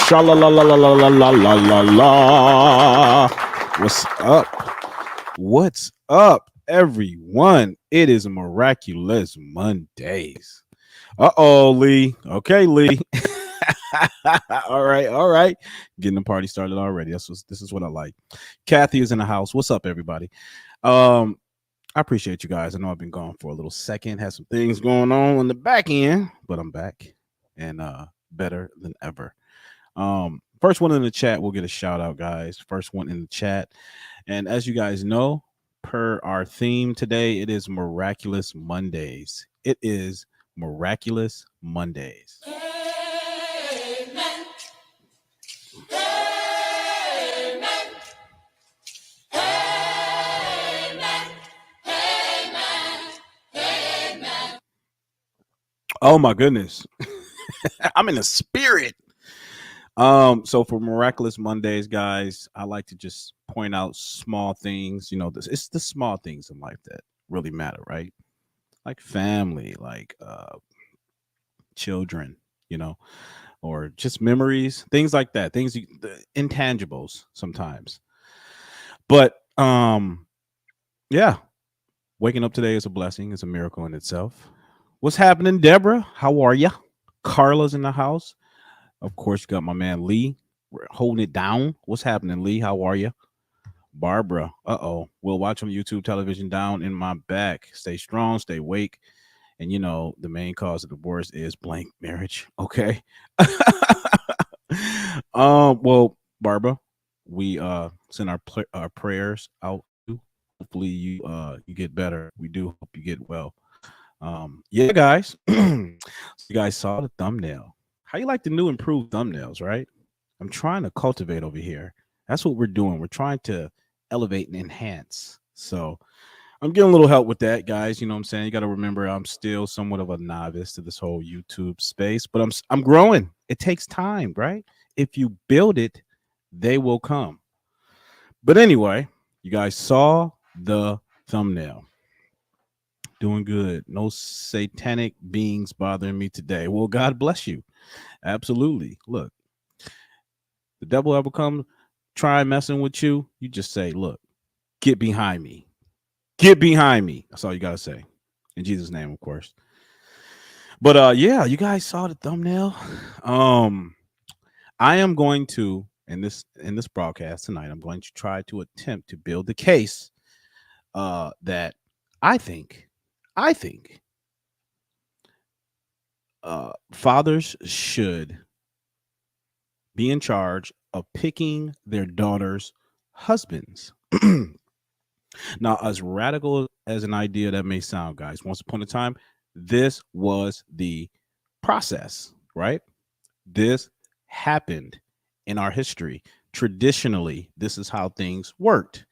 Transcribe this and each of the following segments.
Sha la la la la la la la la la la. What's up? What's up, everyone? It is Miraculous Mondays. Lee. Okay, Lee. All right. Getting the party started already. This is what I like. Kathy is in the house. What's up, everybody? Um, I appreciate you guys. I know I've been gone for a little second, had some things going on the back end, but I'm back and better than ever. First one in the chat, we'll get a shout out, guys. First one in the chat. And as you guys know, per our theme today, it is Miraculous Mondays. It is Miraculous Mondays. Amen. Amen. Amen. Amen. Amen. Oh my goodness. I'm in the spirit. So for Miraculous Mondays, guys, I like to just point out small things. You know, it's the small things in life that really matter, right? Like family, like children, you know, or just memories, things like that, the intangibles sometimes. But yeah, waking up today is a blessing, it's a miracle in itself. What's happening, Deborah? How are you? Carla's in the house. Of course, you got my man Lee. We're holding it down. What's happening, Lee? How are you? Barbara. We'll watch on YouTube television down in my back. Stay strong, stay awake. And you know, the main cause of divorce is blank marriage. Okay. Well, Barbara, we send our prayers out to you. Hopefully you get better. We do hope you get well. Yeah, guys. So you guys saw the thumbnail. How you like the new improved thumbnails, right? I'm trying to cultivate over here. That's what we're doing. We're trying to elevate and enhance. So I'm getting a little help with that, guys. You know what I'm saying? You got to remember I'm still somewhat of a novice to this whole YouTube space, but I'm growing. It takes time, right? If you build it, they will come. But anyway, you guys saw the thumbnail. Doing good. No satanic beings bothering me today. Well, God bless you. Absolutely. Look, the devil ever come try messing with you, you just say, look, get behind me. Get behind me. That's all you gotta say. In Jesus' name, of course. But yeah, you guys saw the thumbnail. I am going to in this broadcast tonight, I'm going to try to attempt to build the case that I think fathers should be in charge of picking their daughters' husbands. Now, as radical as an idea that may sound, guys, once upon a time, this was the process, right? This happened in our history. Traditionally, this is how things worked.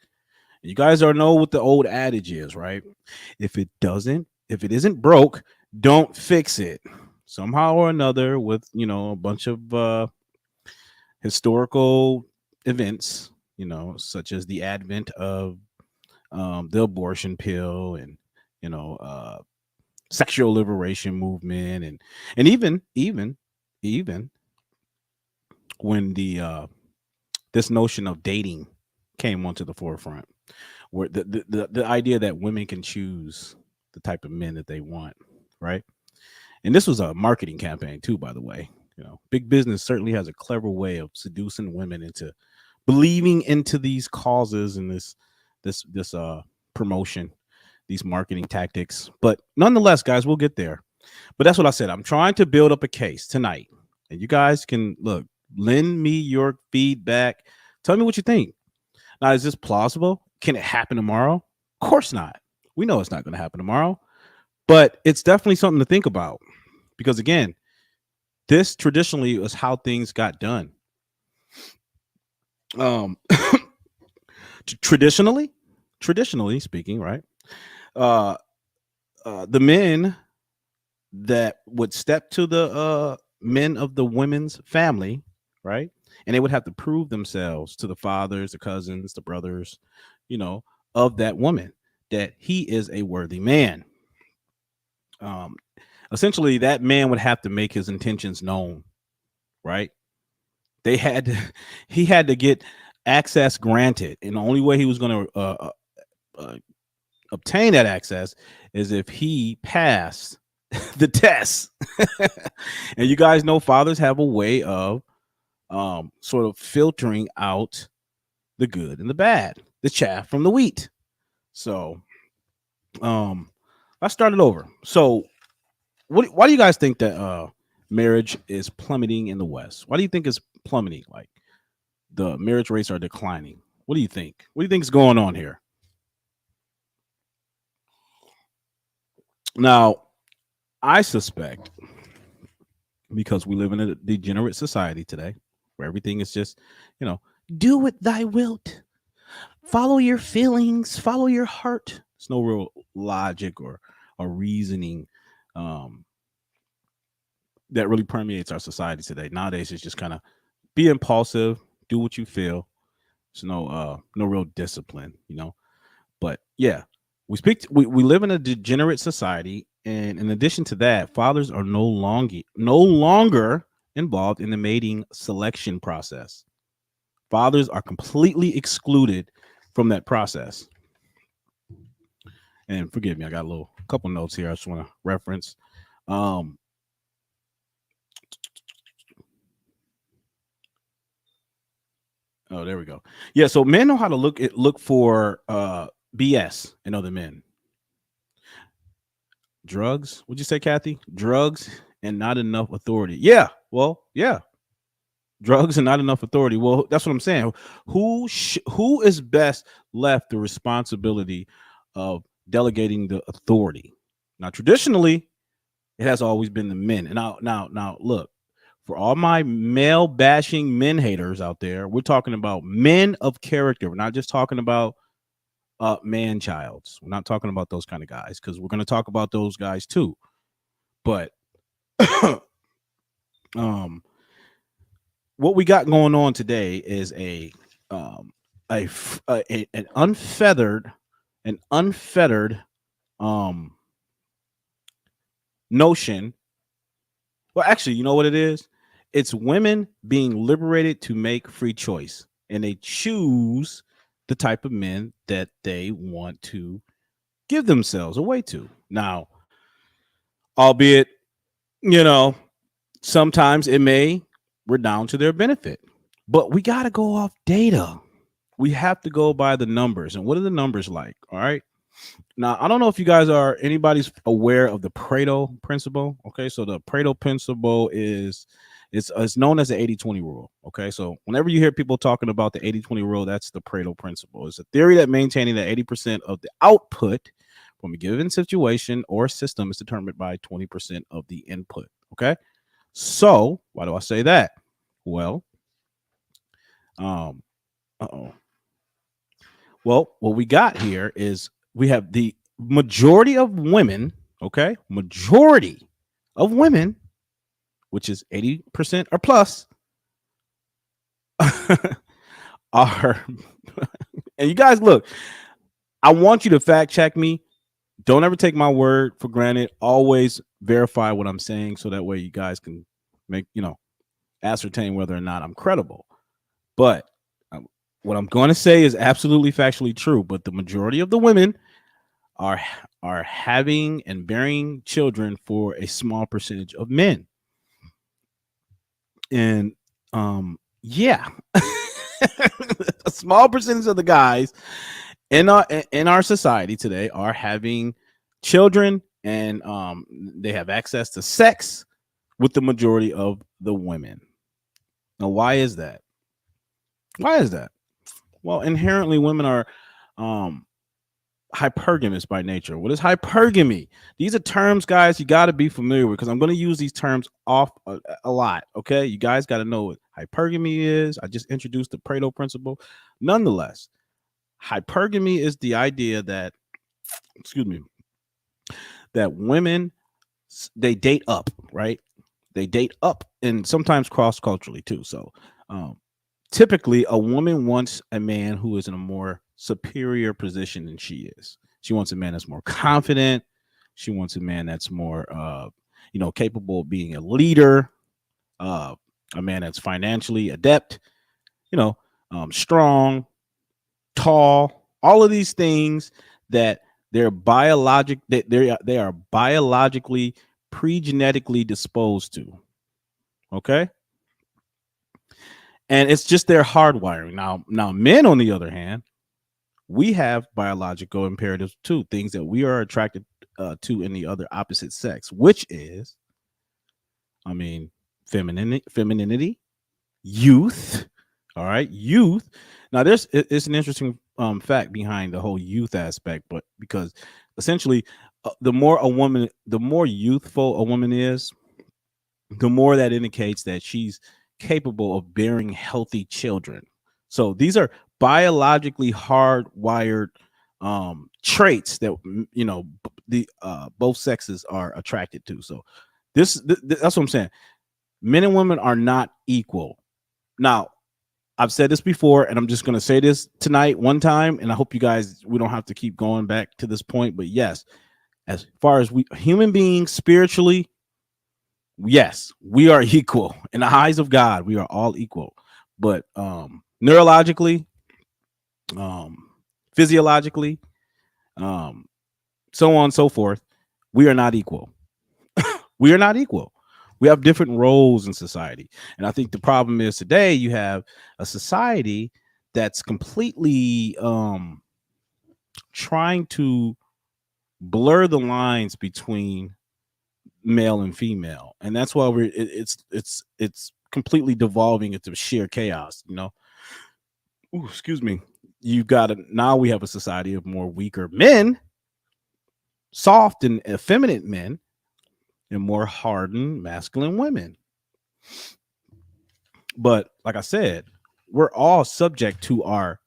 You guys already know what the old adage is, right? If it isn't broke, don't fix it. Somehow or another, with a bunch of historical events, such as the advent of the abortion pill and you know uh, sexual liberation movement and even when the this notion of dating came onto the forefront, where the idea that women can choose the type of men that they want, right? And this was a marketing campaign too, by the way. Big business certainly has a clever way of seducing women into believing into these causes and this promotion, these marketing tactics. But nonetheless, guys, we'll get there. But that's what I said. I'm trying to build up a case tonight, and you guys can lend me your feedback. Tell me what you think. Now, is this plausible? Can it happen tomorrow? Of course not. We know it's not going to happen tomorrow, but it's definitely something to think about because, again, this traditionally was how things got done. Um, traditionally speaking, right? Uh, the men that would step to the men of the women's family, right? And they would have to prove themselves to the fathers, the cousins, the brothers, of that woman that he is a worthy man. Um, Essentially, that man would have to make his intentions known, right? They had to, he had to get access granted, and the only way he was going to uh, obtain that access is if he passed the test. And you guys know fathers have a way of sort of filtering out the good and the bad, the chaff from the wheat. So um, let's start it over. So why do you guys think that marriage is plummeting in the West? Why do you think it's plummeting? Like the marriage rates are declining. What do you think? What do you think is going on here? Now, I suspect because we live in a degenerate society today where everything is just, you know, do what thy wilt, follow your feelings, follow your heart. There's no real logic or reasoning um, that really permeates our society today. Nowadays, it's just kind of be impulsive, do what you feel. There's no real discipline, you know. But yeah, we live in a degenerate society, and in addition to that, fathers are no longer involved in the mating selection process. Fathers are completely excluded from that process. And forgive me, I got a little couple notes here I just want to reference. Um, oh, there we go. Yeah, so men know how to look for BS in other men. Drugs? Would you say, Kathy? Drugs and not enough authority. Yeah. Well, yeah. Drugs and not enough authority. Well, that's what I'm saying. Who is best left the responsibility of delegating the authority? Now, traditionally, it has always been the men. And now, look, for all my male bashing men haters out there, we're talking about men of character. We're not just talking about man childs. We're not talking about those kind of guys because we're going to talk about those guys too. But um, what we got going on today is um, an unfettered um, notion. Well, actually, you know what it is? It's women being liberated to make free choice, and they choose the type of men that they want to give themselves away to. Now, albeit, you know, sometimes it may redound to their benefit, but we got to go off data. We have to go by the numbers. And what are the numbers like? All right. Now, I don't know if you guys are anybody's aware of the Pareto principle. Okay. So the Pareto principle is it's known as the 80-20 rule. Okay. So whenever you hear people talking about the 80-20 rule, that's the Pareto principle. It's a theory that maintaining that 80% of the output from a given situation or system is determined by 20% of the input. Okay. So why do I say that? Well, um, uh-oh. Well, what we got here is we have the majority of women, okay? Majority of women, which is 80% or plus, are, and you guys look, I want you to fact check me. Don't ever take my word for granted. Always verify what I'm saying so that way you guys can make, ascertain whether or not I'm credible. But what I'm going to say is absolutely factually true. But the majority of the women are are having and bearing children for a small percentage of men, and yeah, a small percentage of the guys in our society today are having children, and they have access to sex with the majority of the women. Now, why is that? Why is that? Well, inherently, women are um, hypergamous by nature. What is hypergamy? These are terms, guys, you got to be familiar with because I'm going to use these terms off a lot. Okay, you guys got to know what hypergamy is. I just introduced the Pareto principle. Nonetheless, hypergamy is the idea that, excuse me, that women they date up, right? They date up, and sometimes cross culturally too. So, um, typically, a woman wants a man who is in a more superior position than she is. She wants a man that's more confident. She wants a man that's more, capable of being a leader. Uh, a man that's financially adept, you know, strong, tall, all of these things that they are biologically pre-genetically disposed to. Okay. And it's just their hardwiring. Now men, on the other hand, we have biological imperatives too, things that we are attracted to in the other opposite sex, which is, I mean, femininity, youth. All right, youth. Now, it's an interesting fact behind the whole youth aspect, but because essentially, the more youthful a woman is, the more that indicates that she's capable of bearing healthy children. So these are biologically hardwired traits that the both sexes are attracted to. So that's what I'm saying. Men and women are not equal. Now, I've said this before, and I'm just going to say this tonight one time, and I hope you guys, we don't have to keep going back to this point. But yes, as far as we human beings spiritually, yes, we are equal in the eyes of God. We are all equal, but neurologically, um, physiologically, um, so on and so forth, we are not equal. We are not equal. We have different roles in society, and I think the problem is today you have a society that's completely trying to blur the lines between male and female, and that's why it's completely devolving into sheer chaos. Ooh, excuse me. You've got now we have a society of more weaker men, soft and effeminate men, and more hardened masculine women. But like I said, we're all subject to our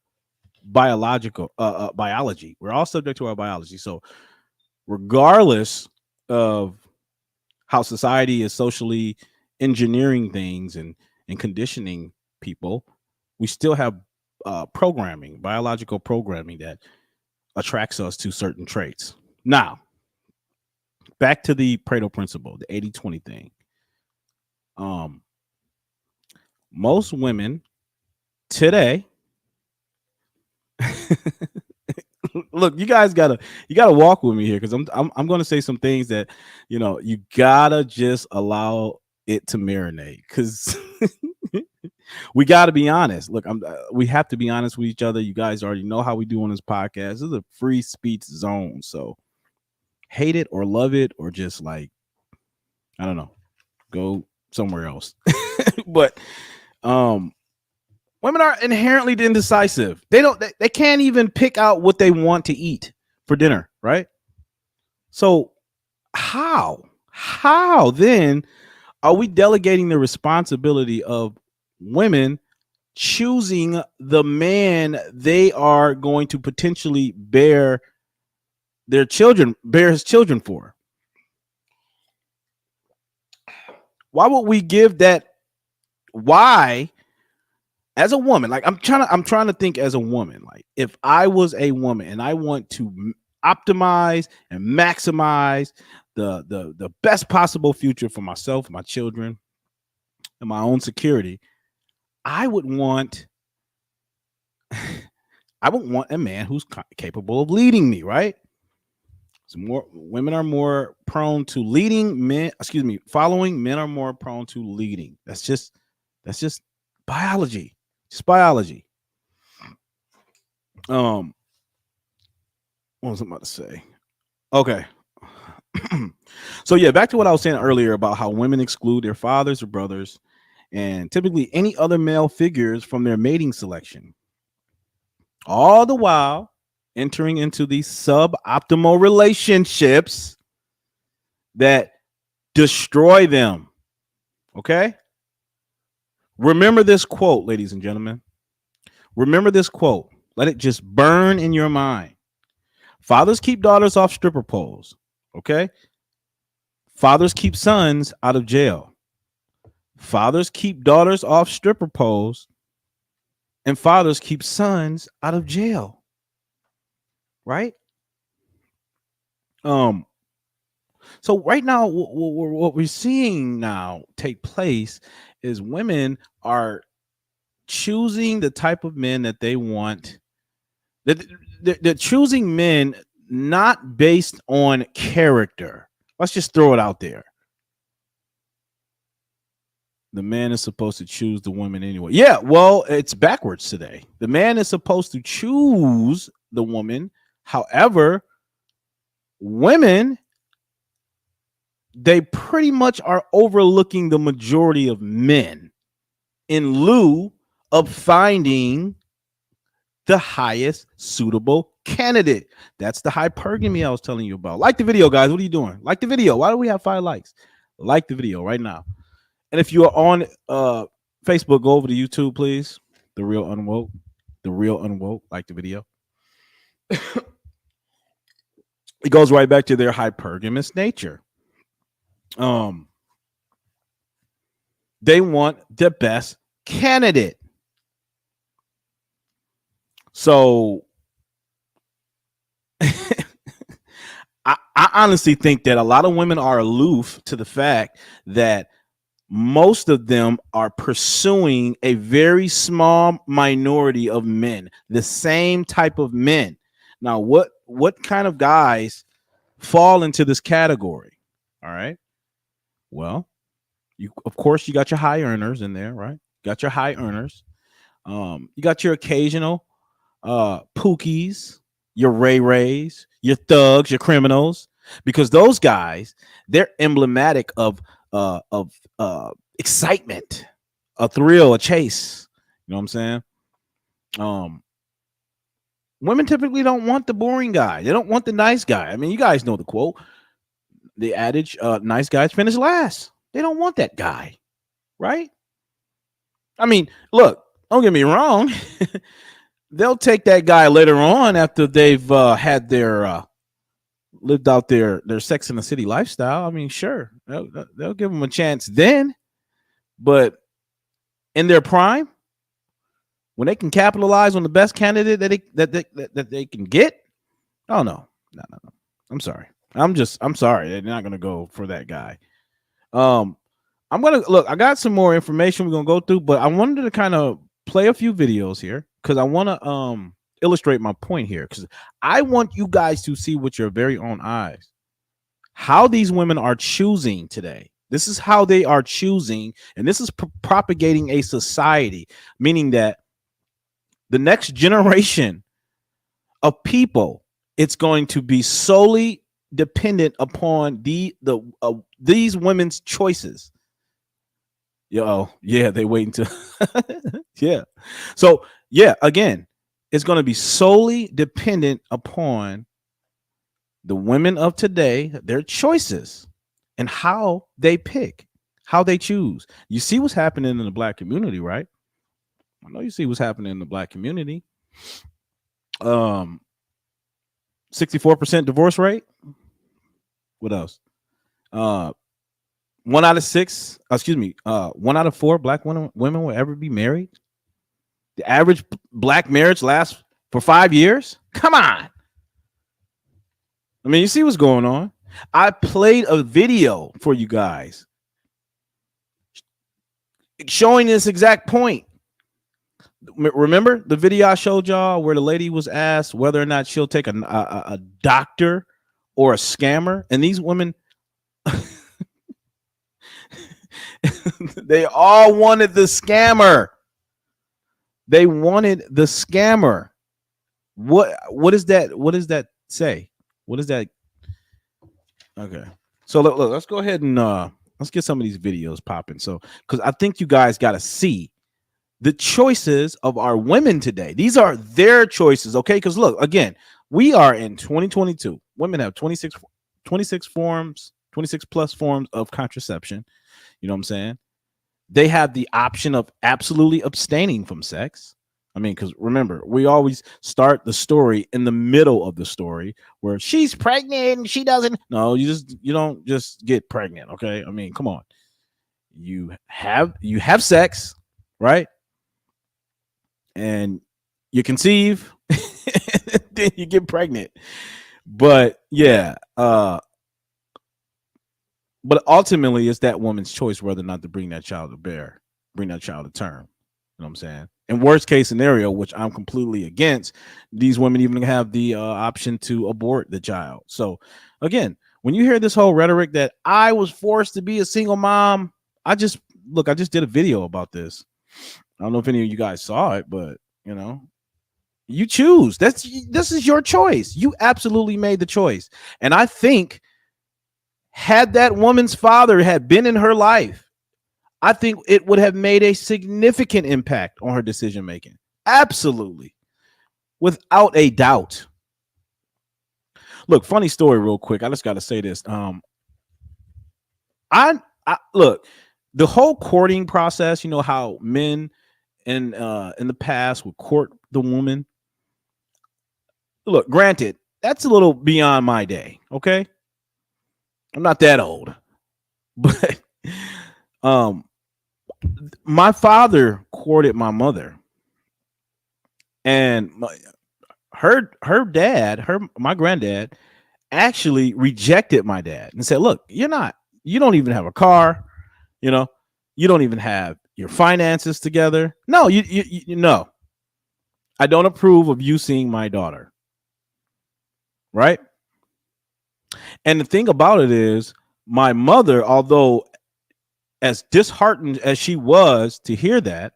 biological biology. We're all subject to our biology. So regardless of how society is socially engineering things and conditioning people, we still have programming, biological programming that attracts us to certain traits. Now, back to the Pareto principle, the 80-20 thing. Um, most women today, look, you gotta walk with me here because I'm gonna say some things that you gotta just allow it to marinate because we got to be honest. Look, we have to be honest with each other. You guys already know how we do on this podcast. This is a free speech zone, so hate it or love it or just like I don't know, go somewhere else. But um women are inherently indecisive. They can't even pick out what they want to eat for dinner, right? So how then are we delegating the responsibility of women choosing the man they are going to potentially bear his children for? Why would we give that? Why, as a woman, like I'm trying to think as a woman, like if I was a woman and I want to optimize and maximize the best possible future for myself, my children, and my own security, I would want I would want a man who's capable of leading me, right? So more women are more prone to leading men, excuse me, following. Men are more prone to leading. That's just biology. Just biology. Um, what was I about to say? Okay. So yeah, back to what I was saying earlier about how women exclude their fathers or brothers and typically any other male figures from their mating selection. All the while entering into these suboptimal relationships that destroy them. Okay? Remember this quote, ladies and gentlemen. Remember this quote. Let it just burn in your mind. Fathers keep daughters off stripper poles. Okay? Fathers keep sons out of jail. Fathers keep daughters off stripper poles. And fathers keep sons out of jail. Right? Um, So right now, what we're seeing now take place is women are choosing the type of men that they want. That they're choosing men not based on character. Let's just throw it out there. The man is supposed to choose the woman anyway. Yeah, well, it's backwards today. The man is supposed to choose the woman. However, women, they pretty much are overlooking the majority of men in lieu of finding the highest suitable candidate. That's the hypergamy I was telling you about. Like the video, guys. What are you doing? Like the video. Why do we have 5 likes? Like the video right now. And if you are on Facebook, go over to YouTube, please. The Real Unwoke. The Real Unwoke. Like the video. It goes right back to their hypergamous nature. They want the best candidate. So I honestly think that a lot of women are aloof to the fact that most of them are pursuing a very small minority of men, the same type of men. Now, what kind of guys fall into this category? All right. Well, you of course you got your high earners in there, right? Got your high earners. You got your occasional pookies, your Ray Rays, your thugs, your criminals, because those guys, they're emblematic of excitement, a thrill, a chase. You know what I'm saying? Women typically don't want the boring guy. They don't want the nice guy. I mean, you guys know the quote, the adage, nice guys finish last. They don't want that guy, right? I mean, look, don't get me wrong. They'll take that guy later on after they've had their lived out their Sex in the City lifestyle. I mean, sure, they'll give them a chance then, but in their prime, when they can capitalize on the best candidate that they can get, oh no. I'm sorry. I'm sorry. They're not gonna go for that guy. I'm gonna look. I got some more information we're gonna go through, but I wanted to kind of play a few videos here because I want to illustrate my point here because I want you guys to see with your very own eyes how these women are choosing today. This is how they are choosing, and this is propagating a society, meaning that the next generation of people, it's going to be solely dependent upon these women's choices. Yo, yeah, they wait until yeah. So yeah, again, it's going to be solely dependent upon the women of today, their choices, and how they pick, how they choose. You see what's happening in the black community, right? I know you see what's happening in the black community. 64% divorce rate. What else? 1 out of 6, 1 out of 4 black women will ever be married. The average black marriage lasts for 5 years. Come on. I mean, you see what's going on. I played a video for you guys showing this exact point. Remember the video I showed y'all where the lady was asked whether or not she'll take a doctor or a scammer, and these women they all wanted the scammer. They wanted the scammer. What is that? What does that say? What is that? Okay. So look, let's go ahead and let's get some of these videos popping. So because I think you guys got to see the choices of our women today. These are their choices, okay? Because look, again, we are in 2022. Women have 26 forms, 26 plus forms of contraception. You know what I'm saying? They have the option of absolutely abstaining from sex. I mean, because remember, we always start the story in the middle of the story where she's pregnant and she doesn't. No, you don't just get pregnant, okay? I mean, come on. You have sex, right? And you conceive, then you get pregnant. But yeah, But ultimately, it's that woman's choice whether or not to bring that child to bear, bring that child to term. You know what I'm saying? In worst case scenario, which I'm completely against, these women even have the option to abort the child. So, again, when you hear this whole rhetoric that I was forced to be a single mom, I just did a video about this. I don't know if any of you guys saw it, but you know, you choose. This is your choice. You absolutely made the choice. And I think had that woman's father had been in her life, I think it would have made a significant impact on her decision making. Absolutely. Without a doubt. Look, funny story real quick. I just got to say this. I look, the whole courting process, you know how men in the past would court the woman. Look, granted, that's a little beyond my day, okay? I'm not that old. But my father courted my mother, and my granddad actually rejected my dad and said, "Look, you don't even have a car, you know, you don't even have your finances together. No, you no, I don't approve of you seeing my daughter." Right? And the thing about it is, my mother, although as disheartened as she was to hear that,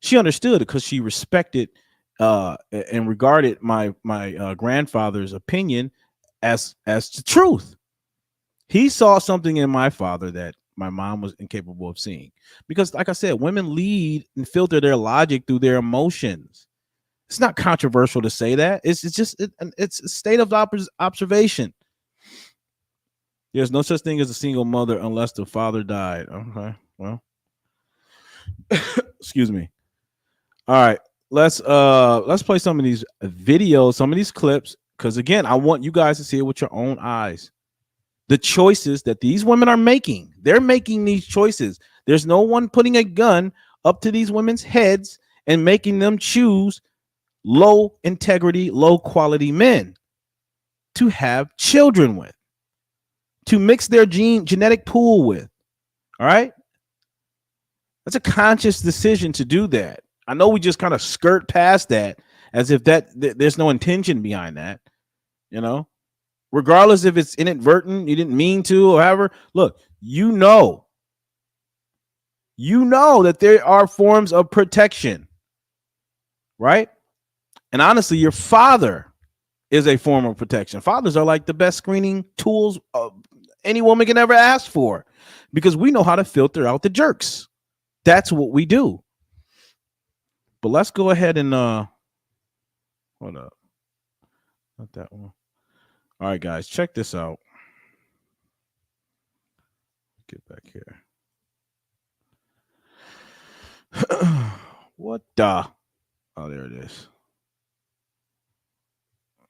she understood it because she respected and regarded my grandfather's opinion as the truth. He saw something in my father that my mom was incapable of seeing. Because, like I said, women lead and filter their logic through their emotions. It's not controversial to say that. It's a state of observation. There's no such thing as a single mother unless the father died. Okay, well, excuse me. All right, let's play some of these videos, some of these clips, because again, I want you guys to see it with your own eyes. The choices that these women are making, they're making these choices. There's no one putting a gun up to these women's heads and making them choose low integrity, low quality men to have children with, to mix their genetic pool with. All right. That's a conscious decision to do that. I know we just kind of skirt past that as if there's no intention behind that, you know, regardless if it's inadvertent, you didn't mean to, or however. Look, you know that there are forms of protection, right? And honestly, your father is a form of protection. Fathers are like the best screening tools any woman can ever ask for, because we know how to filter out the jerks. That's what we do. But let's go ahead and hold up. Not that one. All right, guys, check this out. Get back here. What the? Oh, there it is.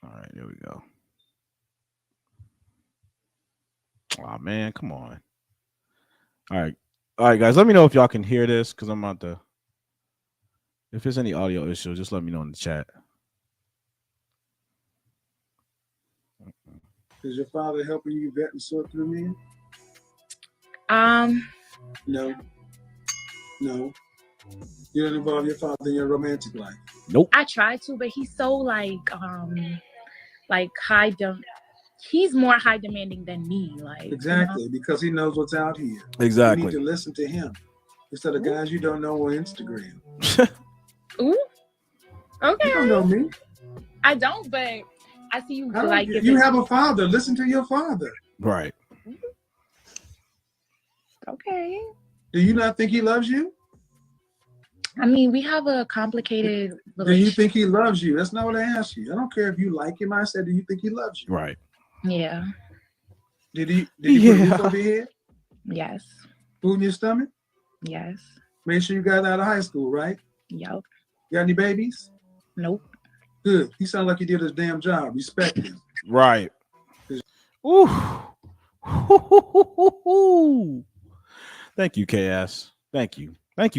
All right, there we go. Oh man, come on. All right, guys. Let me know if y'all can hear this, because I'm about to. If there's any audio issue, just let me know in the chat. Is your father helping you vet and sort through men? No. You don't involve your father in your romantic life? Nope. I try to, but he's so high. He's more high demanding than me. Like exactly, because he knows what's out here. Exactly. You need to listen to him instead of guys you don't know on Instagram. Ooh. Okay. You don't know me. I don't, but I see you you have a father. Listen to your father. Right. Okay. Do you not think he loves you? I mean, we have a complicated relationship. Do you think he loves you? That's not what I asked you. I don't care if you like him. I said, do you think he loves you? Right. Yeah. Did he put a roof over your head? Yes. Food in your stomach? Yes. Make sure you got out of high school, right? Yep. Got any babies? Nope. Good. He sounds like he did his damn job. Respect him. Right. Ooh. Thank you, KS. Thank you. And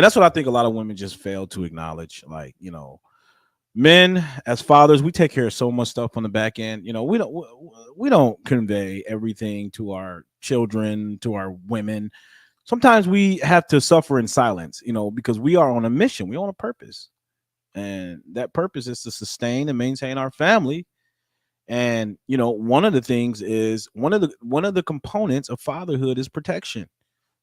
that's what I think a lot of women just fail to acknowledge. Like, you know, Men as fathers, we take care of so much stuff on the back end. We don't convey everything to our children, to our women. Sometimes we have to suffer in silence, because we are on a mission. We're on a purpose. And that purpose is to sustain and maintain our family. And one of the things is one of the components of fatherhood is protection.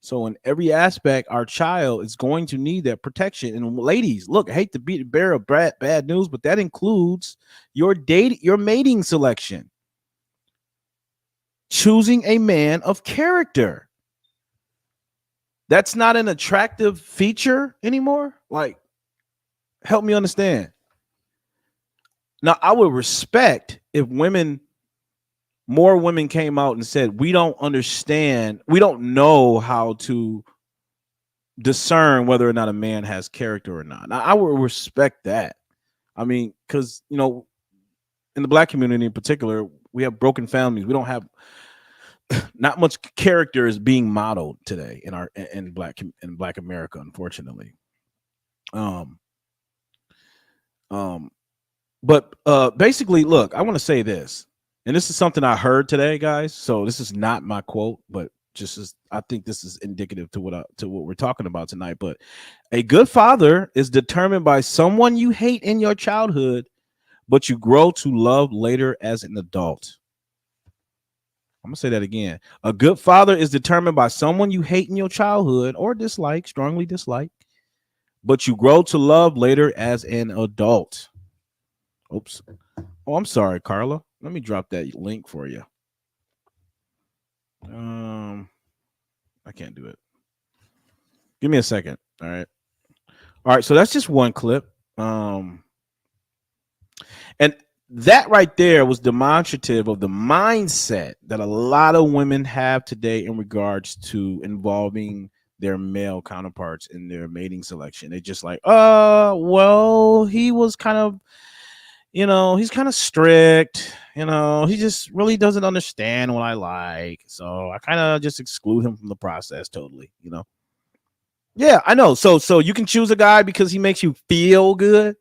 So in every aspect, our child is going to need that protection. And ladies, look, I hate to be the bearer of bad news, but that includes your mating selection, choosing a man of character. That's not an attractive feature anymore. Like, help me understand. Now, I would respect if more women came out and said, we don't understand, we don't know how to discern whether or not a man has character or not. Now, I would respect that. I mean, because, in the Black community in particular, we have broken families. We don't have not much character is being modeled today in Black America, unfortunately. Um, um, but basically, look, I want to say this, and this is something I heard today, guys. So this is not my quote, but I think this is indicative to what we're talking about tonight. But a good father is determined by someone you hate in your childhood, but you grow to love later as an adult. I'm gonna say that again. A good father is determined by someone you hate in your childhood or strongly dislike, but you grow to love later as an adult. Oops. Oh, I'm sorry, Carla. Let me drop that link for you. I can't do it. Give me a second. All right. So that's just one clip. And that right there was demonstrative of the mindset that a lot of women have today in regards to involving their male counterparts in their mating selection. They're just like, well, he was kind of, he's kind of strict. He just really doesn't understand what I like. So I kind of just exclude him from the process totally, Yeah, I know. So you can choose a guy because he makes you feel good.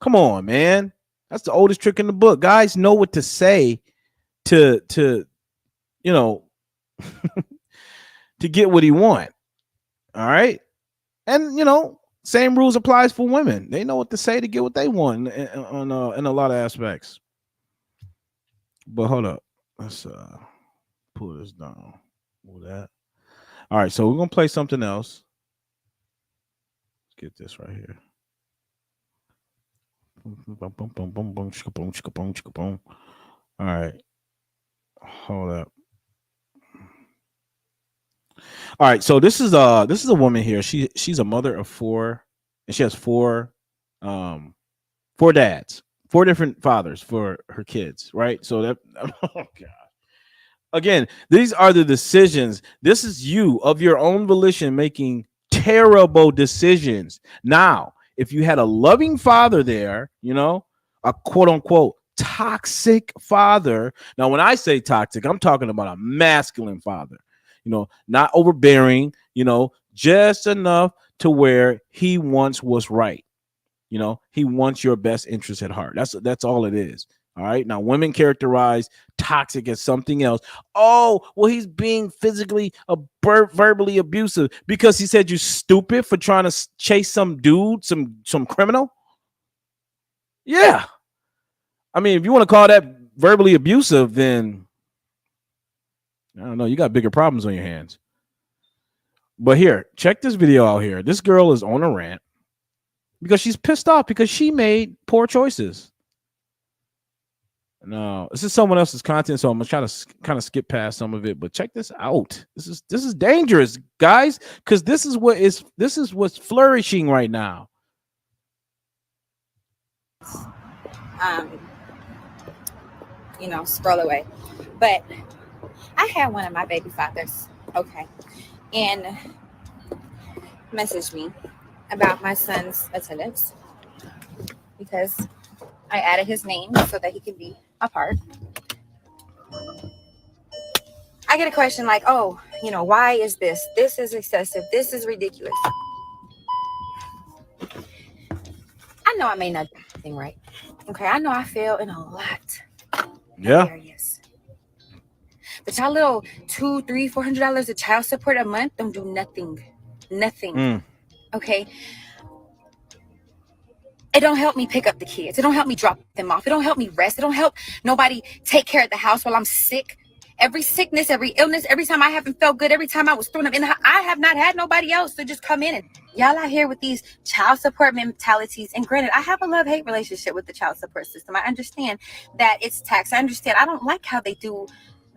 Come on, man. That's the oldest trick in the book. Guys know what to say to to get what he want. All right. And same rules applies for women. They know what to say to get what they want in a lot of aspects. But hold up. Let's pull this down. Move that. All right, so we're gonna play something else. Let's get this right here. All right. Hold up. All right, so this is a woman here. She's a mother of four, and she has four dads, four different fathers for her kids, right? So that oh god. Again, these are the decisions. This is you of your own volition making terrible decisions. Now, if you had a loving father there, a quote unquote toxic father. Now, when I say toxic, I'm talking about a masculine father, not overbearing, just enough to where he wants what's right. He wants your best interest at heart. That's all it is. All right. Now, women characterize toxic as something else. Oh, well, he's being physically verbally abusive because he said you're stupid for trying to chase some dude, some criminal. Yeah. I mean, if you want to call that verbally abusive, then I don't know. You got bigger problems on your hands. But here, check this video out here. This girl is on a rant because she's pissed off because she made poor choices. No, this is someone else's content, so I'm gonna try to kind of skip past some of it. But check this out. This is dangerous, guys, because this is what's flourishing right now. Scroll away. But I had one of my baby fathers, okay, and messaged me about my son's attendance because I added his name so that he could be a part. I get a question like, oh, why is this? This is excessive. This is ridiculous. I know I may not do anything right. Okay, I know I fail in a lot of Yeah. areas. But y'all little $200, $300, $400 of child support a month don't do nothing. Nothing. Okay. It don't help me pick up the kids. It don't help me drop them off. It don't help me rest. It don't help nobody take care of the house while I'm sick. Every sickness, every illness, every time I haven't felt good, every time I was thrown up in the house, I have not had nobody else to just come in. And y'all out here with these child support mentalities. And granted, I have a love-hate relationship with the child support system. I understand that it's tax. I understand. I don't like how they do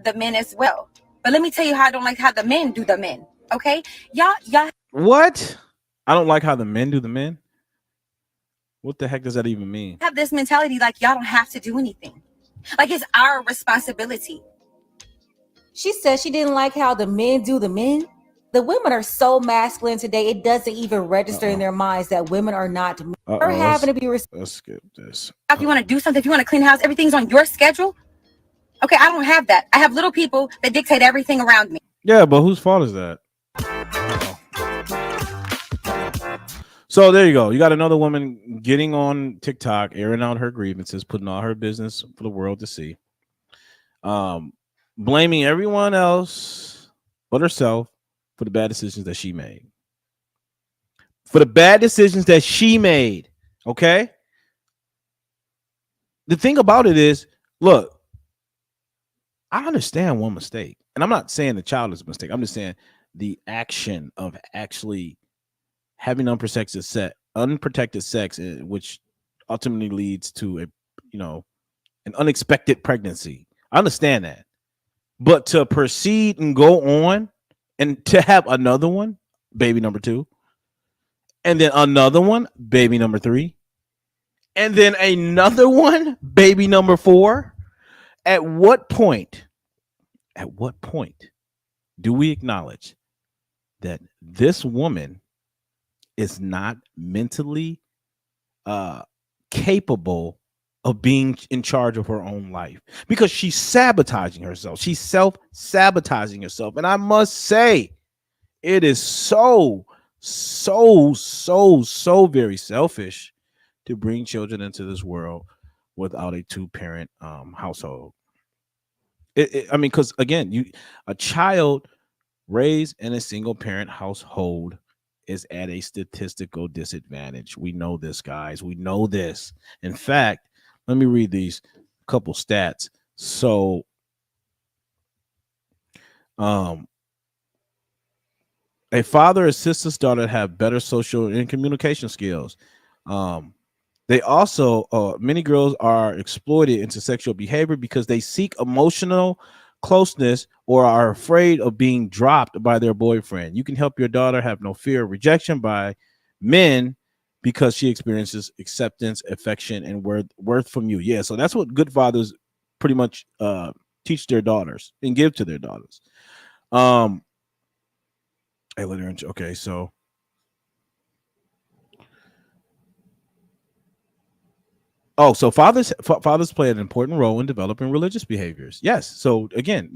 the men as well. But let me tell you how I don't like how the men do the men. Okay? Y'all. What? I don't like how the men do the men. What the heck does that even mean? Have this mentality like y'all don't have to do anything. Like it's our responsibility. She said she didn't like how the men do the men. The women are so masculine today, it doesn't even register in their minds that women are not or having to be Let's skip this. If you want to do something, if you want to clean the house, everything's on your schedule. Okay, I don't have that. I have little people that dictate everything around me. Yeah, but whose fault is that? So there you go. You got another woman getting on TikTok, airing out her grievances, putting all her business for the world to see. Blaming everyone else but herself for the bad decisions that she made. Okay? The thing about it is, look, I understand one mistake. And I'm not saying the child is a mistake. I'm just saying the action of actually having unprotected sex, which ultimately leads to an unexpected pregnancy. I understand that. But to proceed and go on and to have another one, baby number 2, and then another one, baby number 3, and then another one, baby number 4, at what point do we acknowledge that this woman is not mentally capable of being in charge of her own life? Because she's sabotaging herself. She's self-sabotaging herself. And I must say, it is so very selfish to bring children into this world without a 2-parent household. I mean, because again, a child raised in a single parent household is at a statistical disadvantage. We know this, guys. We know this. In fact, let me read these couple stats. So, a father assists his daughter to have better social and communication skills. They also, many girls are exploited into sexual behavior because they seek emotional closeness or are afraid of being dropped by their boyfriend. You can help your daughter have no fear of rejection by men because she experiences acceptance, affection, and worth from you. Yeah, so that's what good fathers pretty much teach their daughters and give to their daughters. Okay, so so fathers play an important role in developing religious behaviors. Yes. So again,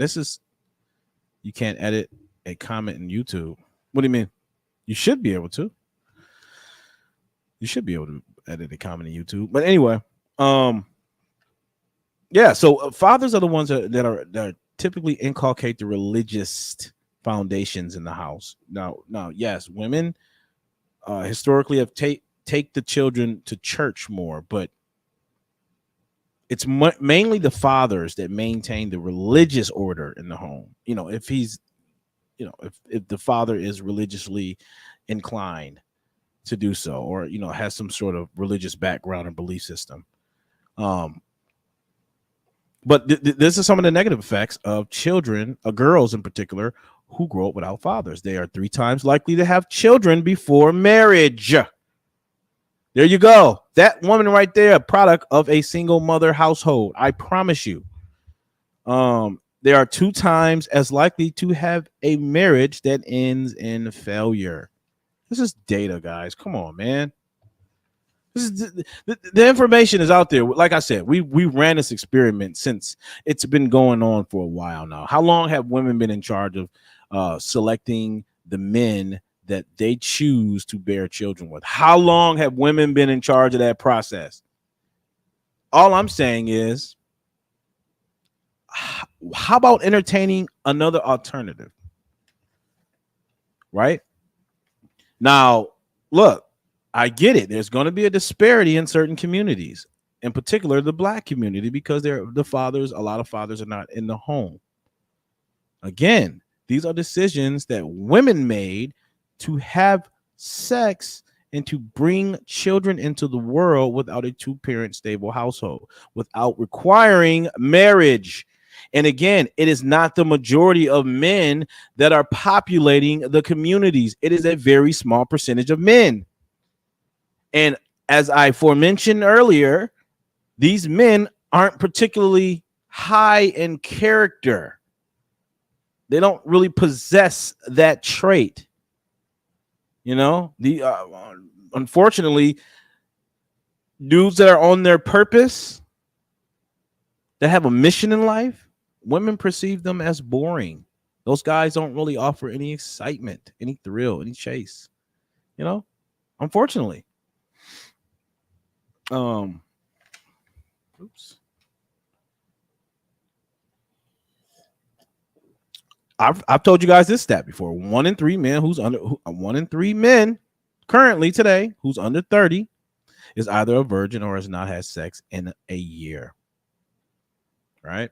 you can't edit a comment in YouTube. What do you mean? You should be able to. You should be able to edit a comment in YouTube. But anyway, yeah. So fathers are the ones that typically inculcate the religious foundations in the house. Now, yes, women historically have take the children to church more, but it's mainly the fathers that maintain the religious order in the home. If the father is religiously inclined to do so, or has some sort of religious background and belief system. But this is some of the negative effects of children, girls in particular, who grow up without fathers. They are 3 times likely to have children before marriage. There you go. That woman right there, a product of a single mother household. I promise you. They are 2 times as likely to have a marriage that ends in failure. This is data, guys. Come on, man. This is the information is out there. Like I said, we ran this experiment since it's been going on for a while now. How long have women been in charge of selecting the men that they choose to bear children with. How long have women been in charge of that process? All I'm saying is, how about entertaining another alternative? Right? Now, look, I get it. There's going to be a disparity in certain communities, in particular the Black community, because a lot of fathers are not in the home. Again, these are decisions that women made to have sex and to bring children into the world without a two-parent stable household, without requiring marriage. And again, it is not the majority of men that are populating the communities. It is a very small percentage of men. And as I forementioned earlier, these men aren't particularly high in character. They don't really possess that trait. You know, unfortunately, dudes that are on their purpose, that have a mission in life, women perceive them as boring. Those guys don't really offer any excitement, any thrill, any chase. You know, unfortunately. Oops. I've told you guys this stat before. 1 in 3 men 1 in 3 men currently today who's under 30 is either a virgin or has not had sex in a year. Right?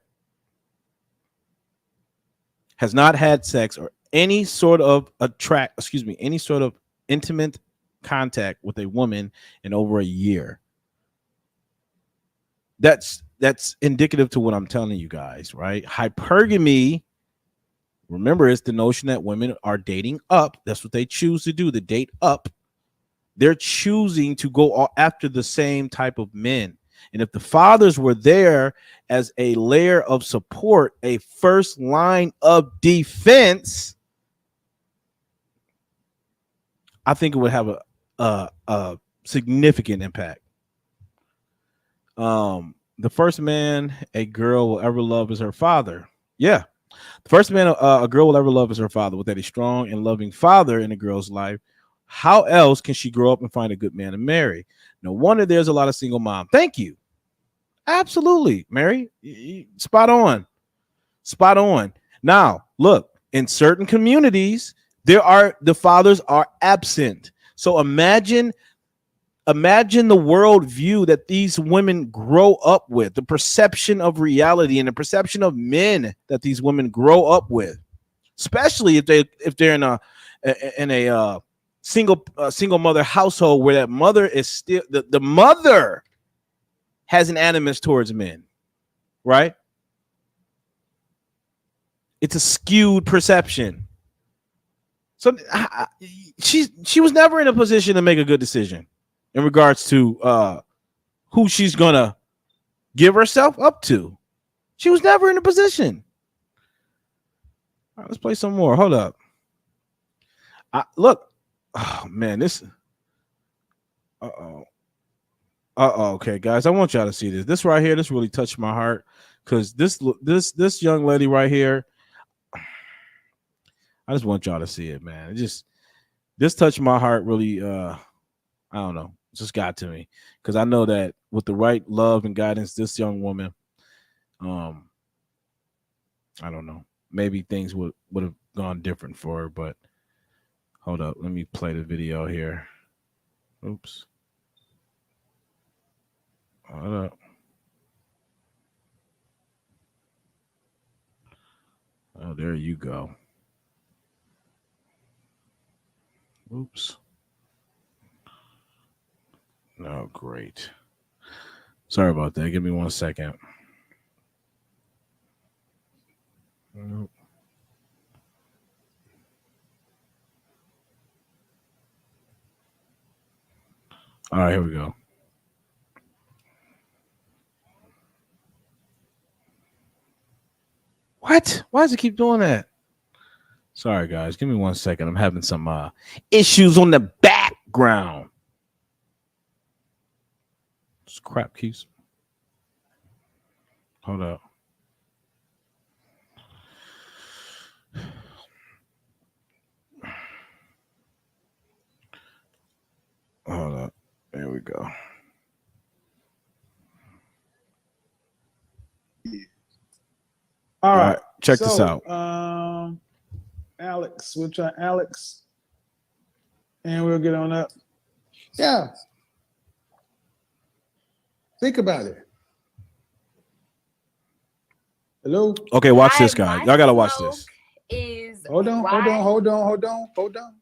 Has not had sex or any sort of any sort of intimate contact with a woman in over a year. That's indicative to what I'm telling you guys, right? Hypergamy, remember, it's the notion that women are dating up. That's what they choose to do, to date up. They're choosing to go after the same type of men. And if the fathers were there as a layer of support, a first line of defense, I think it would have a significant impact. The first man a girl will ever love is her father. Yeah. The first man a girl will ever love is her father. Without a strong and loving father in a girl's life, how else can she grow up and find a good man to marry? No wonder there's a lot of single moms. Thank you. Absolutely, Mary. Spot on. Spot on. Now, look, in certain communities, the fathers are absent. So imagine the worldview that these women grow up with, the perception of reality and the perception of men that these women grow up with, especially if they're in a single mother household where that mother is still the mother has an animus towards men, right? It's a skewed perception. So she was never in a position to make a good decision in regards to who she's gonna give herself up to. She was never in a position. All right, let's play some more. Hold up. Look, oh man, this. Okay, guys, I want y'all to see this. This right here, this really touched my heart because this young lady right here. I just want y'all to see it, man. This touched my heart really. I don't know, it just got to me because I know that with the right love and guidance, this young woman, I don't know, maybe things would have gone different for her. But hold up, let me play the video here. Oops. Hold up. Oh, there you go. Oops. Oh, great. Sorry about that. Give me 1 second. Nope. All right, here we go. What? Why does it keep doing that? Sorry, guys. Give me 1 second. I'm having some issues on the background. This crap keeps. Hold up. Hold up. There we go. All All right. right, check this out. Alex, we'll try Alex, and we'll get on up. Yeah. Think about it. Hello. Okay, watch this, Hi, guys. my Y'all gotta watch smoke this. Is Hold on. why- Hold on.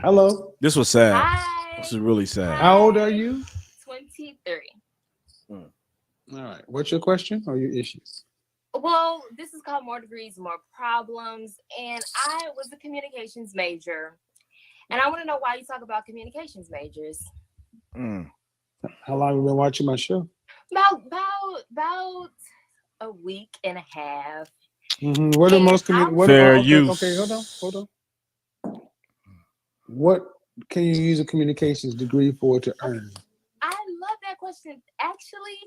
Hello. This was sad. Hi. This is really sad. How old are you? 23. All right. What's your question or your issue? Well, this is called More Degrees, More Problems. And I was a communications major. And I want to know why you talk about communications majors. How long have you been watching my show? About a week and a half. What are And most Fair okay, use. okay, hold on. What can you use a communications degree for to earn? I love that question. Actually,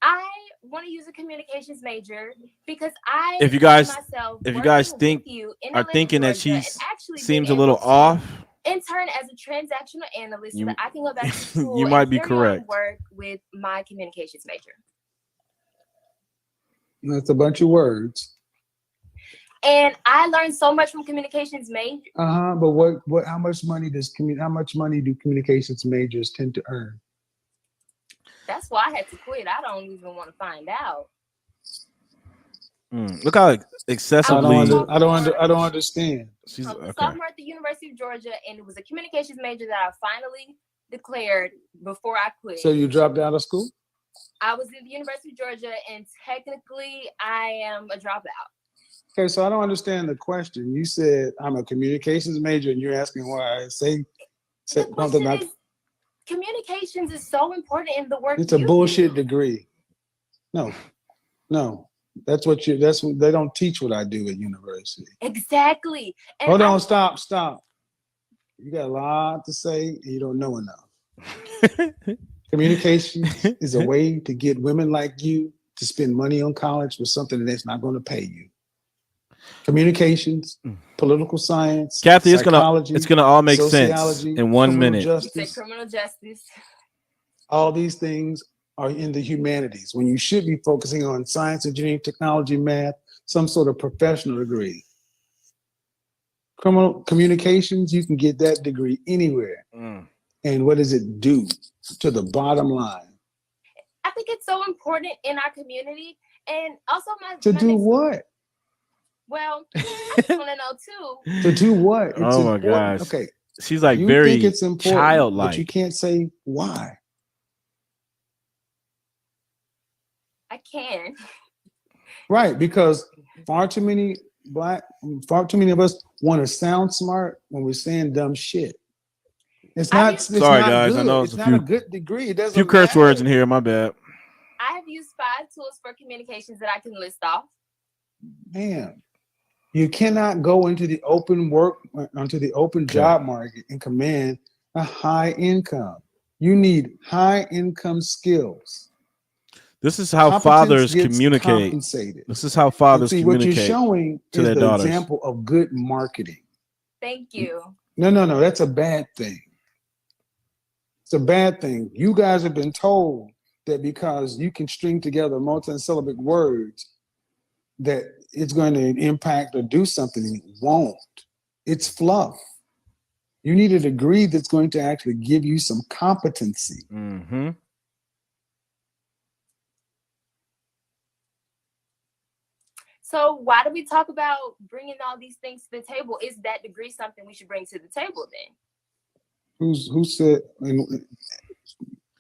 I want to use a communications major because I If you guys working with you in are Atlanta, thinking that Georgia, she and actually seems a being little able to off, intern as a transactional analyst so that I can go back to school you might and be carry on correct. work with my communications major. That's a bunch of words. And I learned so much from communications major. But what? How much money do communications majors tend to earn? That's why I had to quit. I don't even want to find out. Look how excessively. I don't understand. She's I was a okay. sophomore at the University of Georgia, and it was a communications major that I finally declared before I quit. So you dropped out of school? I was at the University of Georgia, and technically, I am a dropout. Okay, so I don't understand the question. You said I'm a communications major, and you're asking why I say The something question about. is, communications is so important in the work. It's a you bullshit do. degree. No. That's what they don't teach what I do at university. Exactly. And Hold on, stop. You got a lot to say and you don't know enough. Communication is a way to get women like you to spend money on college for something that's not going to pay you. Communications, political science, Kathy, psychology, it's gonna all make sense sociology, in 1 criminal minute. justice. criminal justice. All these things are in the humanities when you should be focusing on science, engineering, technology, math, some sort of professional degree. Criminal communications, you can get that degree anywhere. And what does it do to the bottom line? I think it's so important in our community. And also What? Well, I just want to know too. To do what? It's Oh my important. gosh. Okay. She's like You very think it's important, childlike. but you can't say why. I can. Right, because far too many of us want to sound smart when we're saying dumb shit. Sorry, guys. Good. I know it's a not few, a good degree. It doesn't few curse matter. words in here. My bad. I have used 5 tools for communications that I can list off. Man, you cannot go into the open job market and command a high income. You need high income skills. This is how Competence fathers gets communicate. compensated. This is how fathers What communicate you're showing to is their the daughters. example of good marketing. Thank you. No, that's a bad thing. It's a bad thing. You guys have been told that because you can string together multi-syllabic words that it's going to impact or do something, and it won't. It's fluff. You need a degree that's going to actually give you some competency. Mm-hmm. So why do we talk about bringing all these things to the table? Is that degree something we should bring to the table then? Who said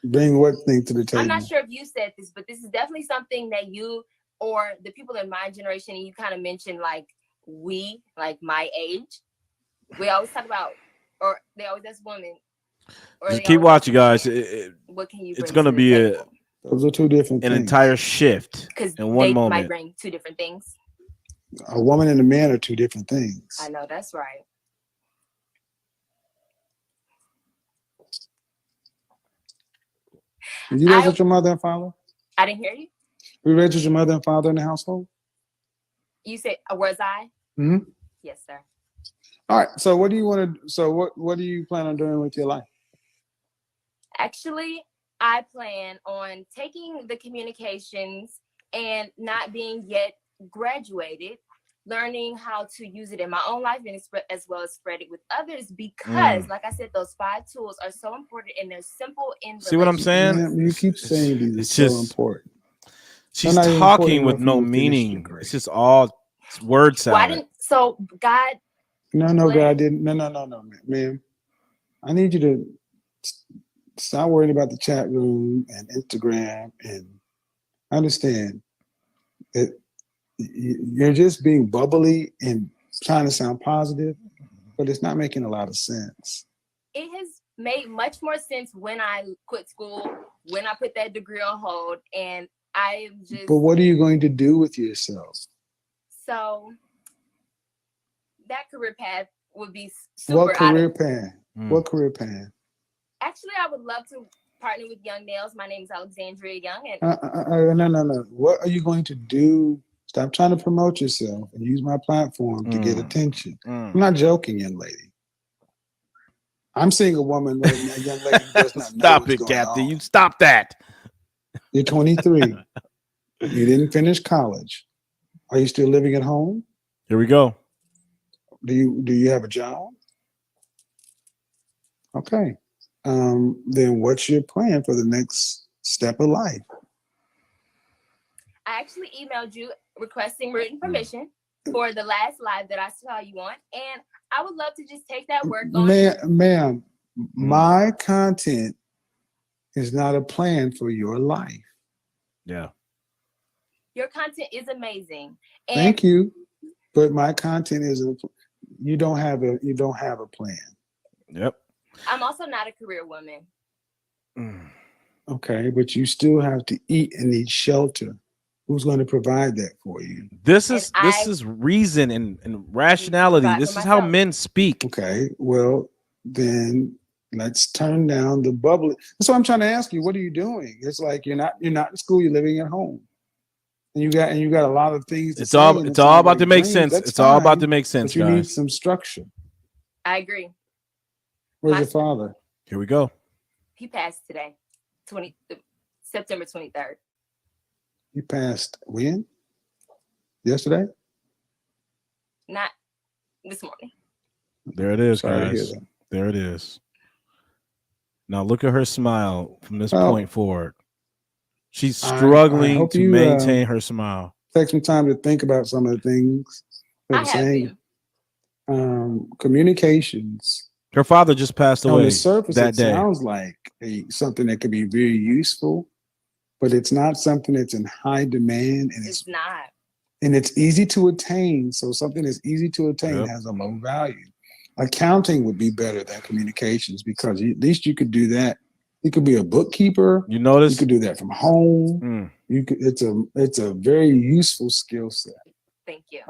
bring what thing to the table? I'm not sure if you said this, but this is definitely something that you or the people in my generation, and you kind of mentioned like my age. We always talk about, or they always ask women. Just keep watching, guys. What can you? It's going to be those are two different things. Entire shift in one they moment. Might bring two different things. A woman and a man are two different things. I know that's right. Did you raise with your mother and father? I didn't hear you. We raised with your mother and father in the household? You said, was I? Mm-hmm. Yes, sir. All right. So what do you want to? So what do you plan on doing with your life? Actually, I plan on taking the communications and not being yet graduated, learning how to use it in my own life and as well as spread it with others. Because, like I said, those 5 tools are so important and they're simple in See what I'm saying? relationships. Man, you keep saying these are It's so just important. she's They're not even important talking with enough for no you to finish your meaning. degree. It's just all word Why salad. didn't so God? No, Bless. God didn't. No, ma'am. I need you to stop worrying about the chat room and Instagram and understand that you're just being bubbly and trying to sound positive, but it's not making a lot of sense. It has made much more sense when I quit school, when I put that degree on hold, and I am just. But what are you going to do with yourself? So that career path would be super. What career path? What career path? Actually, I would love to partner with Young Nails. My name is Alexandria Young. And No. What are you going to do? Stop trying to promote yourself and use my platform to get attention. I'm not joking, young lady. I'm seeing a woman right now, a young lady who does not know Stop what's it, going Kathy. on. You stop that. You're 23. You didn't finish college. Are you still living at home? Here we go. Do you have a job? Okay. Then what's your plan for the next step of life? I actually emailed you requesting written permission for the last live that I saw you on, and I would love to just take that work on. Ma'am, my content is not a plan for your life. Yeah. Your content is amazing. And thank you, but my content isn't. You don't have a plan. Yep. I'm also not a career woman. Okay, but you still have to eat and need shelter. Who's going to provide that for you? This is reason and rationality. This is how men speak. Okay, well then let's turn down the bubbly. That's what I'm trying to ask you. What are you doing? It's like you're not in school. You're living at home, and you got a lot of things. It's all about to make sense. It's all about to make sense, but you guys. need some structure. I agree. Where's your father? Here we go. He passed today, September 23rd. He passed when? Yesterday? Not this morning. There it is, Sorry to hear guys. that. There it is. Now look at her smile from this point forward. She's struggling to maintain her smile. Take some time to think about some of the things that I'm saying. Communications. Her father just passed away. On the surface, that it day. sounds like something that could be very useful, but it's not something that's in high demand, and it's not. And it's easy to attain. So something that's easy to attain has a low value. Accounting would be better than communications because at least you could do that. You could be a bookkeeper. You notice? You could do that from home. You could. It's a very useful skill set. Thank you.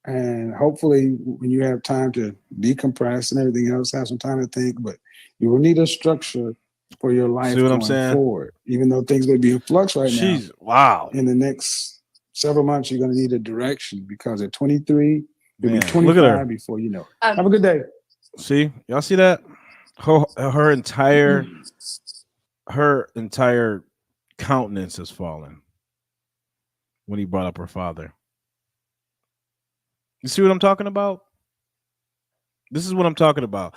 And hopefully, when you have time to decompress and everything else, have some time to think. But you will need a structure for your life going forward. Even though things may be in flux right now. Wow. In the next several months, you're going to need a direction because at 23, you'll be 25 look at her. before you know it. Have a good day. See, y'all see that? Her entire countenance has fallen when he brought up her father. You see what I'm talking about? This is what I'm talking about.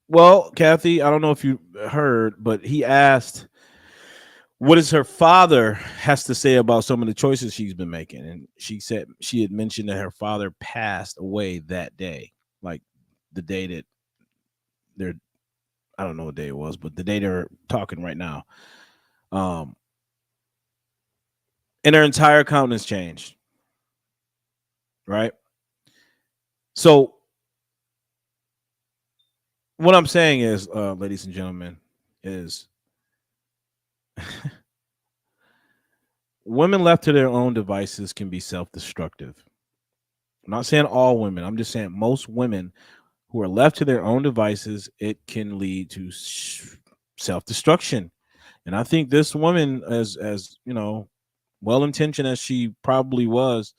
Well, Kathy, I don't know if you heard, but he asked, what does her father has to say about some of the choices she's been making? And she said she had mentioned that her father passed away that day, like the day that they're, I don't know what day it was, but the day they're talking right now. And her entire countenance changed. Right? So what I'm saying is, ladies and gentlemen, is women left to their own devices can be self-destructive. I'm not saying all women. I'm just saying most women who are left to their own devices, it can lead to self-destruction. And I think this woman, as you know, well-intentioned as she probably was,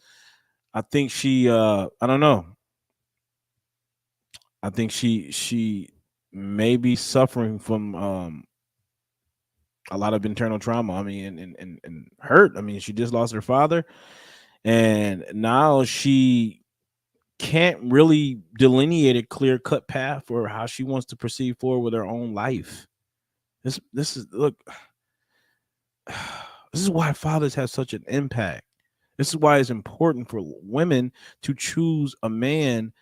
I think she, I don't know. I think she may be suffering from a lot of internal trauma. I mean, and hurt. I mean, she just lost her father, and now she can't really delineate a clear cut path for how she wants to proceed forward with her own life. This is look. This is why fathers have such an impact. This is why it's important for women to choose a man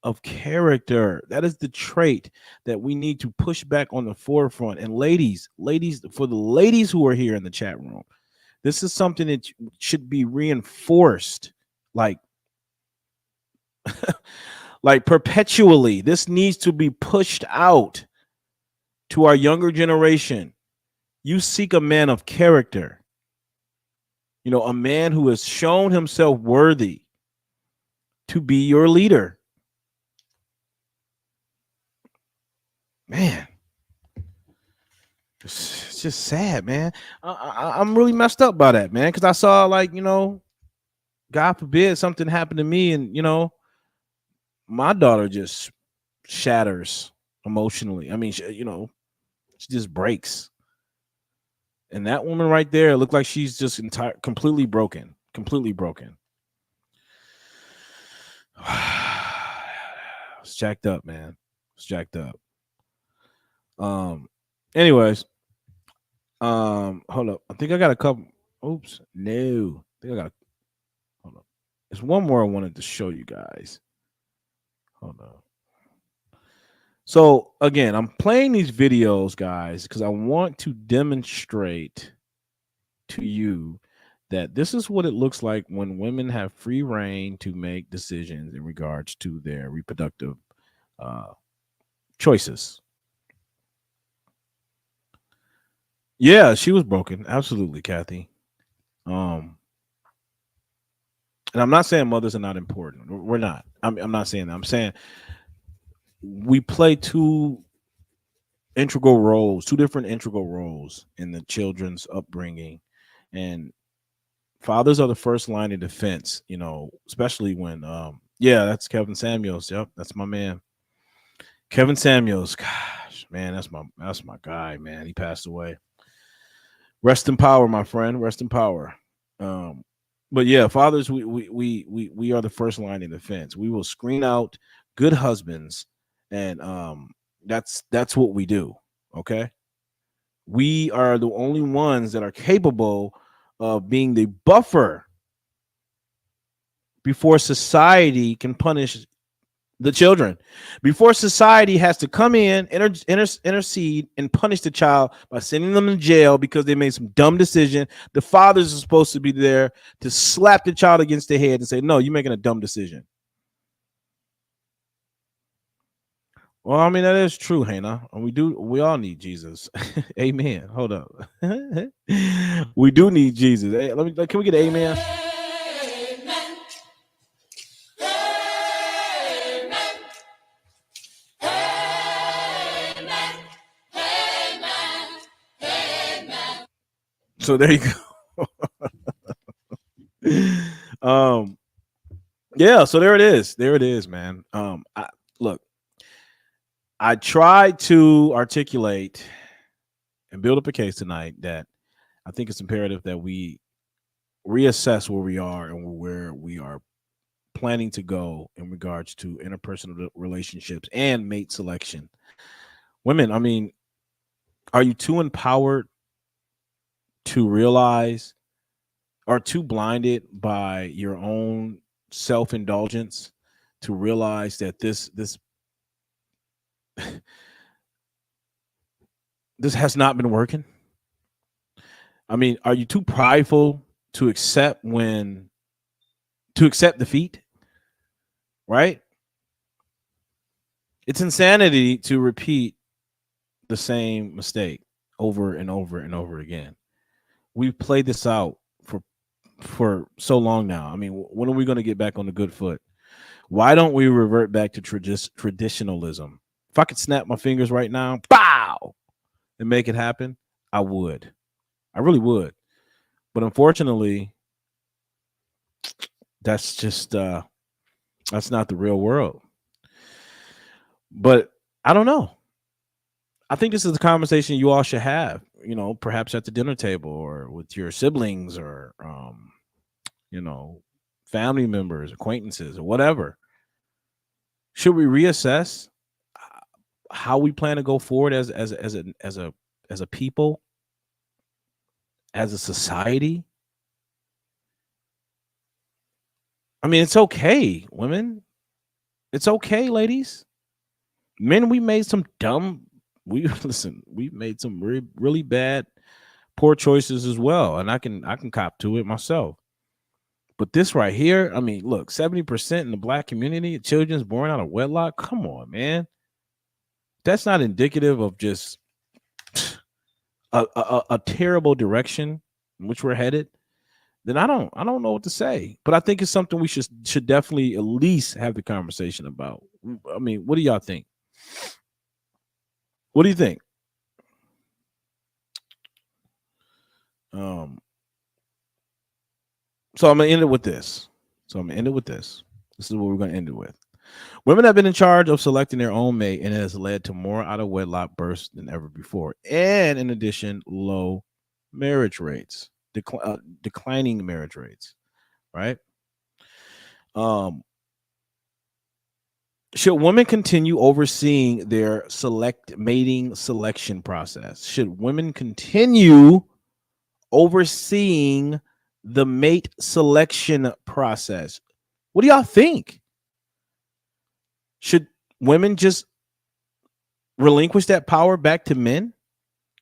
of character. That is the trait that we need to push back on the forefront. And ladies, for the ladies who are here in the chat room, this is something that should be reinforced, like like perpetually. This needs to be pushed out to our younger generation. You seek a man of character, a man who has shown himself worthy to be your leader. Man, it's just sad, man. I'm really messed up by that, man, because I saw, like, God forbid something happened to me, and my daughter just shatters emotionally. I mean, she just breaks. And that woman right there looked like she's just completely broken, completely broken. It's jacked up, man. It's jacked up. Anyways, hold up. I think I got a couple. Oops, no. I think I got. Hold up. There's one more I wanted to show you guys. Hold on. So again, I'm playing these videos, guys, because I want to demonstrate to you that this is what it looks like when women have free reign to make decisions in regards to their reproductive choices. Yeah, she was broken. Absolutely, Kathy. And I'm not saying mothers are not important. We're not. I'm not saying that. I'm saying we play two different integral roles in the children's upbringing. And fathers are the first line of defense, especially when yeah, that's Kevin Samuels. Yep, that's my man. Kevin Samuels. Gosh, man, that's my guy, man. He passed away. Rest in power, my friend. Rest in power. But yeah, fathers, we are the first line of defense. We will screen out good husbands, and that's what we do. Okay, we are the only ones that are capable of being the buffer before society can punish the children, before society has to come in, intercede, and punish the child by sending them to jail because they made some dumb decision. The fathers are supposed to be there to slap the child against the head and say, no, you're making a dumb decision. Well, I mean, that is true, Hannah. And we all need Jesus. Amen. Hold up. We do need Jesus. Hey, can we get an amen? So there you go. Yeah, so there it is, man. Look, I tried to articulate and build up a case tonight that I think it's imperative that we reassess where we are and where we are planning to go in regards to interpersonal relationships and mate selection. Women, I mean, are you too empowered to realize, or too blinded by your own self-indulgence to realize that this this has not been working? I mean, are you too prideful to accept defeat? Right? It's insanity to repeat the same mistake over and over and over again. We've played this out for so long now. I mean, when are we going to get back on the good foot? Why don't we revert back to traditionalism? If I could snap my fingers right now, bow, and make it happen, I would. I really would. But unfortunately, that's just that's not the real world. But I don't know. I think this is a conversation you all should have, perhaps at the dinner table or with your siblings or, you know, family members, acquaintances, or whatever. Should we reassess how we plan to go forward as a people, as a society? I mean, it's okay, women. It's okay, ladies. Men, we made some dumb. We made some really bad, poor choices as well, and I can cop to it myself. But this right here, I mean, look, 70% in the black community, children's born out of wedlock. Come on, man. That's not indicative of just a terrible direction in which we're headed. Then I don't know what to say. But I think it's something we should definitely at least have the conversation about. I mean, what do y'all think? What do you think? So I'm gonna end it with this. This is what we're gonna end it with. Women have been in charge of selecting their own mate, and it has led to more out of wedlock births than ever before. And in addition, low marriage rates, declining marriage rates, right? Should women continue overseeing their mating selection process? Should women continue overseeing the mate selection process? What do y'all think? Should women just relinquish that power back to men?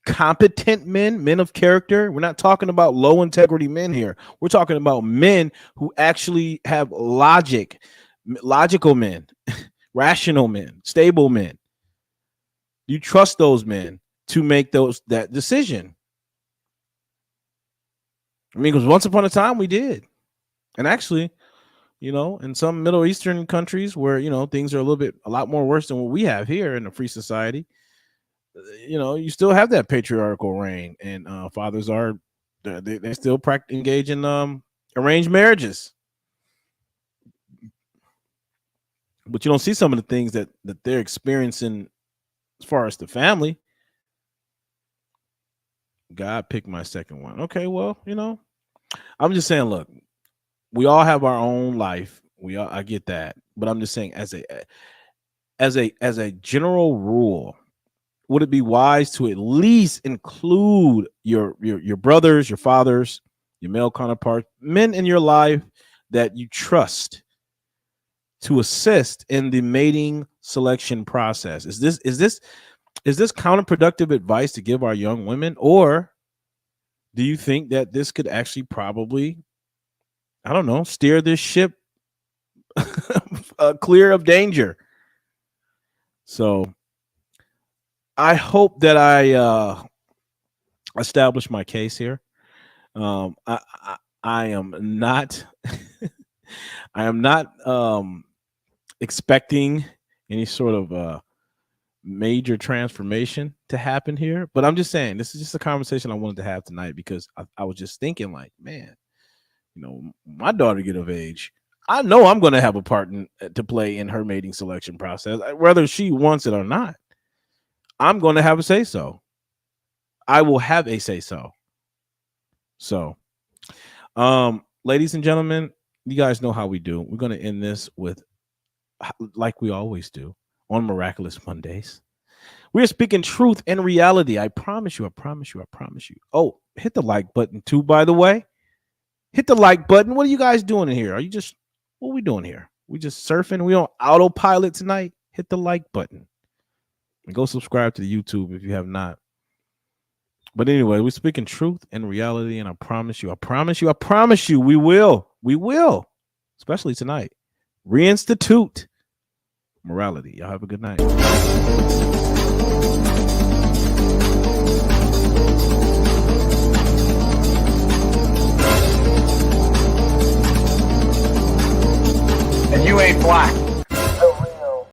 Competent men of character. We're not talking about low integrity men here. We're talking about men who actually have logical men, rational men, stable men. You trust those men to make that decision. I mean, because once upon a time we did. And actually, in some Middle Eastern countries where, things are a lot more worse than what we have here in a free society, you still have that patriarchal reign, and fathers are, they still engage in arranged marriages. But you don't see some of the things that they're experiencing as far as the family. God picked my second one. Okay, well, I'm just saying, look, we all have our own life. I get that, but I'm just saying, as a general rule, would it be wise to at least include your brothers, your fathers, your male counterparts, men in your life that you trust to assist in the mating selection process? Is this counterproductive advice to give our young women, or do you think that this could actually probably, I don't know, steer this ship clear of danger? So I hope that I establish my case here. I am not I am not expecting any sort of major transformation to happen here, but I'm just saying this is just a conversation I wanted to have tonight, because I was just thinking, like, man, my daughter get of age, I know I'm going to have a part to play in her mating selection process, whether she wants it or not. I'm going to have a say so. I will have a say so. So, ladies and gentlemen, you guys know how we do. We're going to end this with, like we always do on Miraculous Mondays. We're speaking truth and reality. I promise you. Oh, hit the like button too, by the way. Hit the like button. What are you guys doing in here? What are we doing here? We just surfing. We on autopilot tonight. Hit the like button. And go subscribe to the YouTube if you have not. But anyway, we're speaking truth and reality, and I promise you, we will, especially tonight, reinstitute morality. Y'all have a good night.